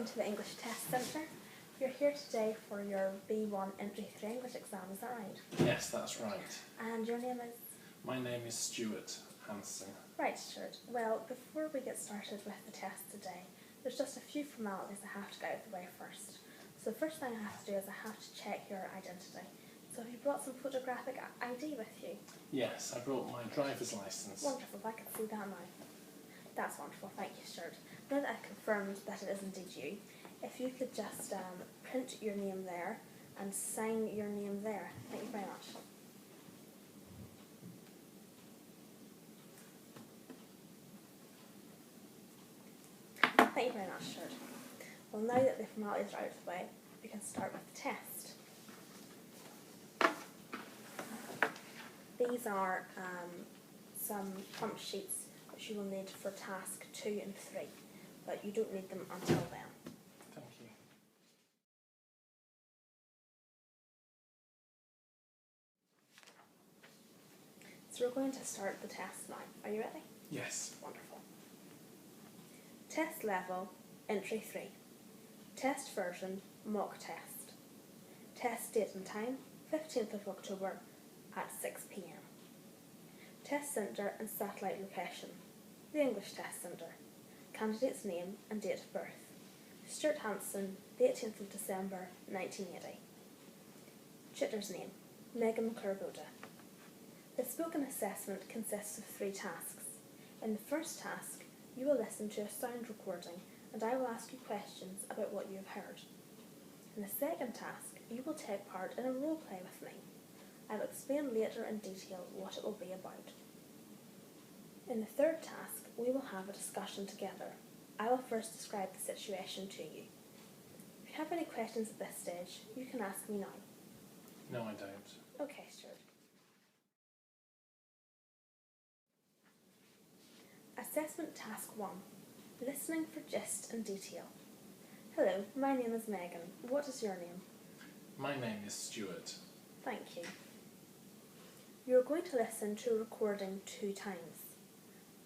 to the English Test Centre. You're here today for your B1 Entry 3 English exam, is that right? Yes, that's right. And your name is? My name is Stuart Hanson. Right, Stuart. Well, before we get started with the test today, there's just a few formalities I have to get out of the way first. So the first thing I have to do is I have to check your identity. So have you brought some photographic ID with you? Yes, I brought my driver's licence. Wonderful, I can see that now. That's wonderful, thank you, Stuart. Now that I've confirmed that it is indeed you, if you could just print your name there and sign your name there. Thank you very much. Thank you very much, Stuart. Well, now that the formalities are out of the way, we can start with the test. These are some prompt sheets which you will need for task 2 and 3, but you don't need them until then. Thank you. So we're going to start the test now. Are you ready? Yes. Wonderful. Test level, entry 3. Test version, mock test. Test date and time, 15th of October at 6 p.m. Test centre and satellite location, the English Test Centre. Candidate's name and date of birth. Stuart Hanson, the 18th of December 1980. Tutor's name, Megan McClurboda. The spoken assessment consists of 3 tasks. In the first task, you will listen to a sound recording and I will ask you questions about what you have heard. In the second task, you will take part in a role play with me. I will explain later in detail what it will be about. In the third task, we will have a discussion together. I will first describe the situation to you. If you have any questions at this stage, you can ask me now. No, I don't. Okay, Stuart. Assessment Task 1. Listening for gist and detail. Hello, my name is Megan. What is your name? My name is Stuart. Thank you. You are going to listen to a recording 2 times.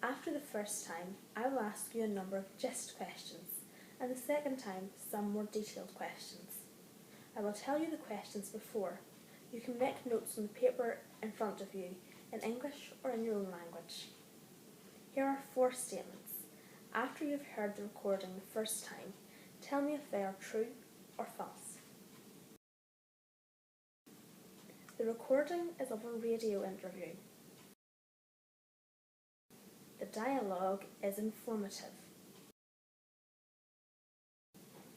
After the first time, I will ask you a number of gist questions, and the second time, some more detailed questions. I will tell you the questions before. You can make notes on the paper in front of you, in English or in your own language. Here are 4 statements. After you've heard the recording the first time, tell me if they are true or false. The recording is of a radio interview. The dialogue is informative.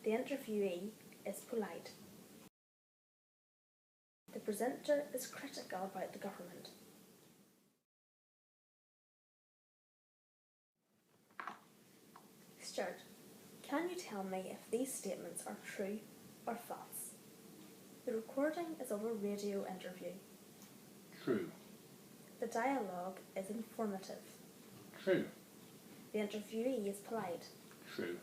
The interviewee is polite. The presenter is critical about the government. Stuart, can you tell me if these statements are true or false? The recording is of a radio interview. True. The dialogue is informative. True. The interviewee is polite. True.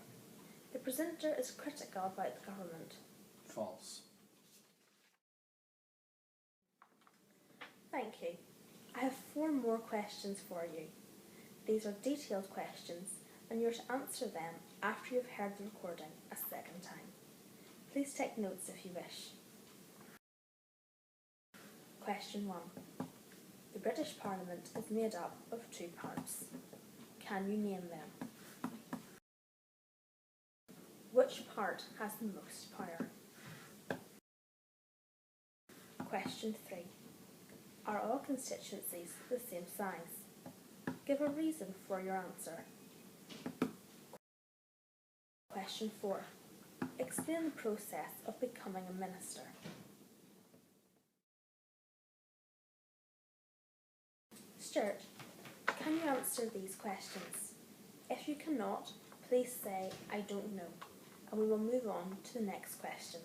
The presenter is critical about the government. False. Thank you. I have 4 more questions for you. These are detailed questions and you're to answer them after you've heard the recording a second time. Please take notes if you wish. Question 1. The British Parliament is made up of 2 parts. Can you name them? Which part has the most power? Question 3. Are all constituencies the same size? Give a reason for your answer. Question 4. Explain the process of becoming a minister. Stuart, can you answer these questions? If you cannot, please say, I don't know, and we will move on to the next question.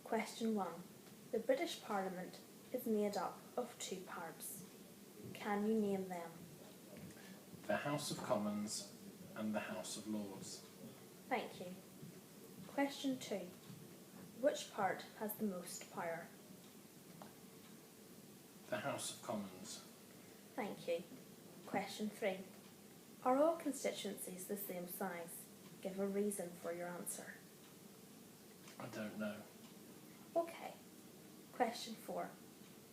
Question 1. The British Parliament is made up of 2 parts. Can you name them? The House of Commons and the House of Lords. Thank you. Question 2. Which part has the most power? The House of Commons. Thank you. Question 3. Are all constituencies the same size? give a reason for your answer? I don't know. Okay. Question 4.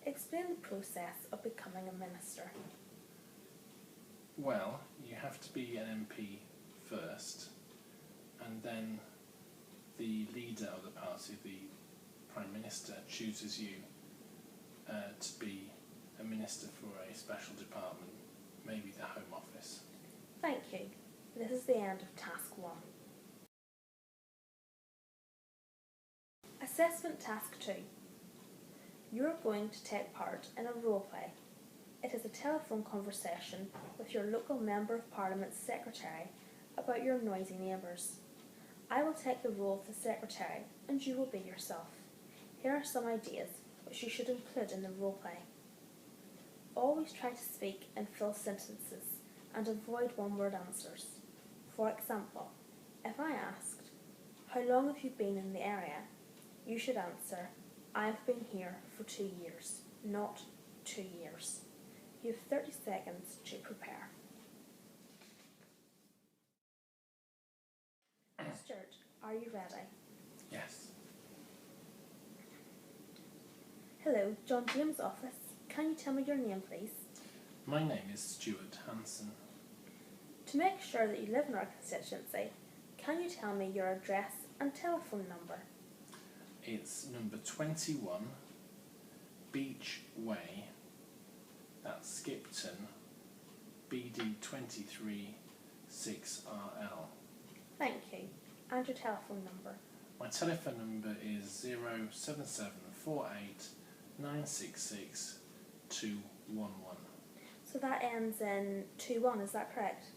Explain the process of becoming a minister. Well, you have to be an MP first, and then the leader of the party, the Prime Minister, chooses you to be a minister for a special department, maybe the Home Office. Thank you. This is the end of Task 1. Assessment Task 2. You are going to take part in a role play. It is a telephone conversation with your local Member of Parliament's secretary about your noisy neighbours. I will take the role of the secretary and you will be yourself. Here are some ideas which you should include in the role play. Always try to speak in full sentences and avoid one-word answers. For example, if I asked, "How long have you been in the area?" you should answer, "I've been here for 2 years," not 2 years. You have 30 seconds to prepare. Stuart, are you ready? Yes. Hello, John James' office. Can you tell me your name, please? My name is Stuart Hanson. To make sure that you live in our constituency, can you tell me your address and telephone number? It's number 21, Beach Way, that's Skipton, BD23 6RL. Thank you. And your telephone number? My telephone number is 07748 966 211. So that ends in 21, is that correct?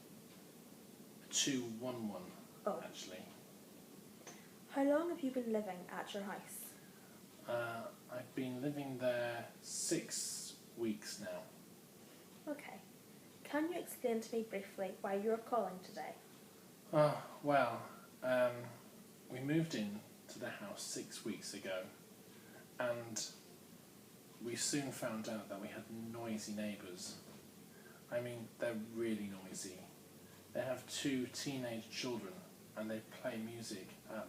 211, Oh. actually. How long have you been living at your house? I've been living there 6 weeks now. Okay. Can you explain to me briefly why you're calling today? Oh, well, we moved in to the house 6 weeks ago, and we soon found out that we had noisy neighbours. I mean, they're really noisy. They have 2 teenage children, and they play music at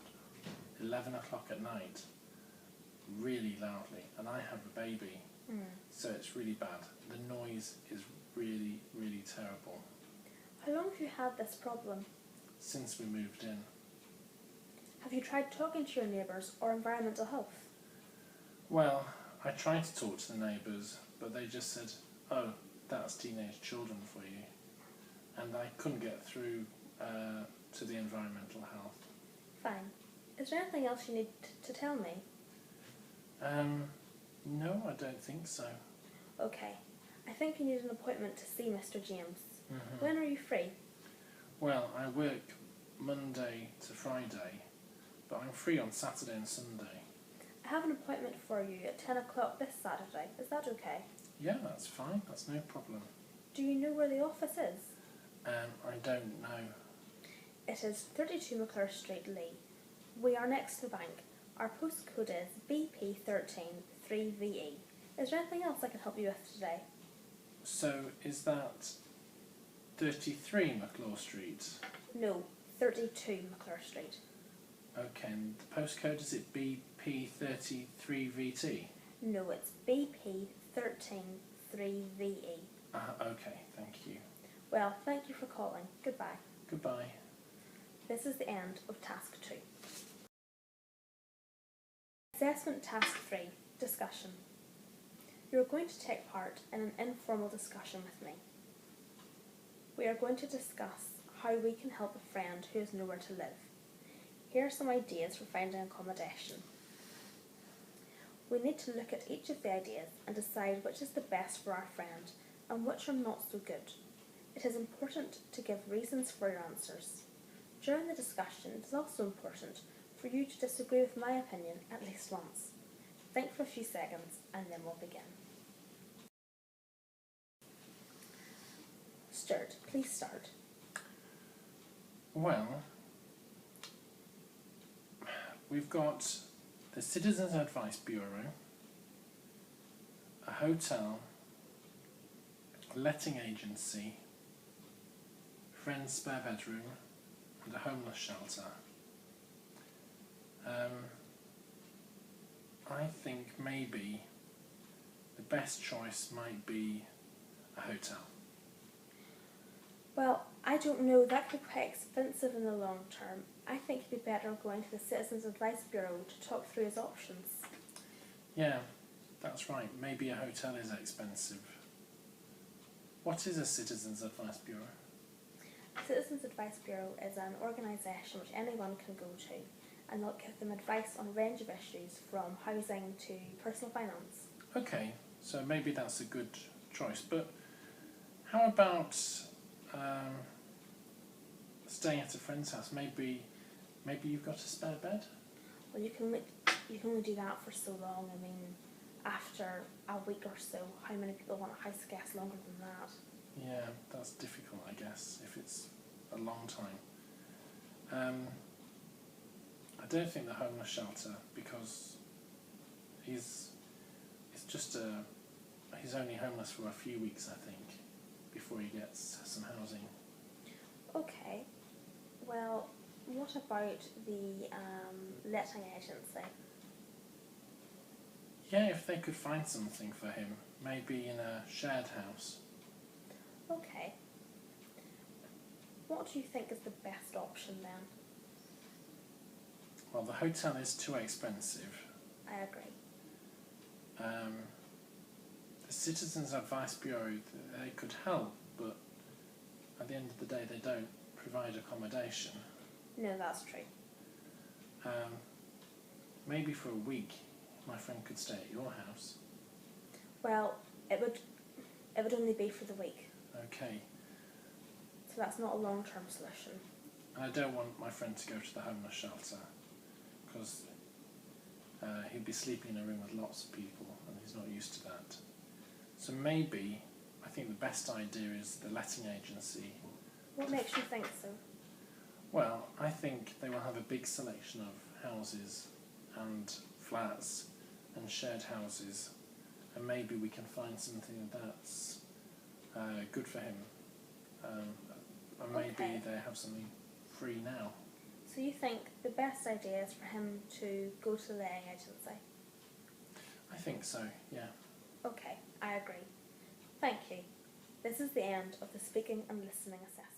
11 o'clock at night, really loudly, and I have a baby, so it's really bad. The noise is really, really terrible. How long have you had this problem? Since we moved in. Have you tried talking to your neighbours or environmental health? Well, I tried to talk to the neighbours, but they just said, "Oh, that's teenage children for you," and I couldn't get through to the environmental health. Fine. Is there anything else you need to tell me? No, I don't think so. Okay. I think you need an appointment to see Mr. James. Mm-hmm. When are you free? Well, I work Monday to Friday, but I'm free on Saturday and Sunday. I have an appointment for you at 10 o'clock this Saturday. Is that okay? Yeah, that's fine. That's no problem. Do you know where the office is? I don't know. It is 32 McClure Street, Lee. We are next to the bank. Our postcode is BP13 3VE. Is there anything else I can help you with today? So, is that 33 McClure Street? No, 32 McClure Street. Okay, and the postcode, is it BP33VT? No, it's BP13 3VE. Okay, thank you. Well, thank you for calling. Goodbye. Goodbye. This is the end of Task 2. Assessment Task 3, Discussion. You are going to take part in an informal discussion with me. We are going to discuss how we can help a friend who has nowhere to live. Here are some ideas for finding accommodation. We need to look at each of the ideas and decide which is the best for our friend and which are not so good. It is important to give reasons for your answers. During the discussion, it is also important for you to disagree with my opinion at least once. Think for a few seconds and then we'll begin. Stuart, please start. Well, we've got the Citizens Advice Bureau, a hotel, a letting agency, friend's spare bedroom, and a homeless shelter, I think maybe the best choice might be a hotel. Well, I don't know, that could be quite expensive in the long term. I think it'd be better going to the Citizens Advice Bureau to talk through his options. Yeah, that's right. Maybe a hotel is expensive. What is a Citizens Advice Bureau? Citizens Advice Bureau is an organisation which anyone can go to, and they'll give them advice on a range of issues from housing to personal finance. Okay, so maybe that's a good choice. But how about staying at a friend's house? Maybe you've got a spare bed? Well, you can only do that for so long. I mean, after a week or so, how many people want a house guest longer than that? Yeah, that's difficult, I guess, if it's a long time. I don't think the homeless shelter, because he's only homeless for a few weeks, I think, before he gets some housing. Okay, well, what about the letting agency? Yeah, if they could find something for him, maybe in a shared house. Okay. What do you think is the best option then? Well, the hotel is too expensive. I agree. The Citizens Advice Bureau, they could help, but at the end of the day they don't provide accommodation. No, that's true. Maybe for a week my friend could stay at your house. Well, it would only be for the week, Okay. so that's not a long-term solution. And I don't want my friend to go to the homeless shelter, because he'd be sleeping in a room with lots of people and he's not used to that. So maybe, I think the best idea is the letting agency. What makes you think so? Well, I think they will have a big selection of houses and flats and shared houses, and maybe we can find something that's good for him. And maybe Okay. they have something free now. So you think the best idea is for him to go to the letting agency? I think so, yeah. Okay, I agree. Thank you. This is the end of the speaking and listening assessment.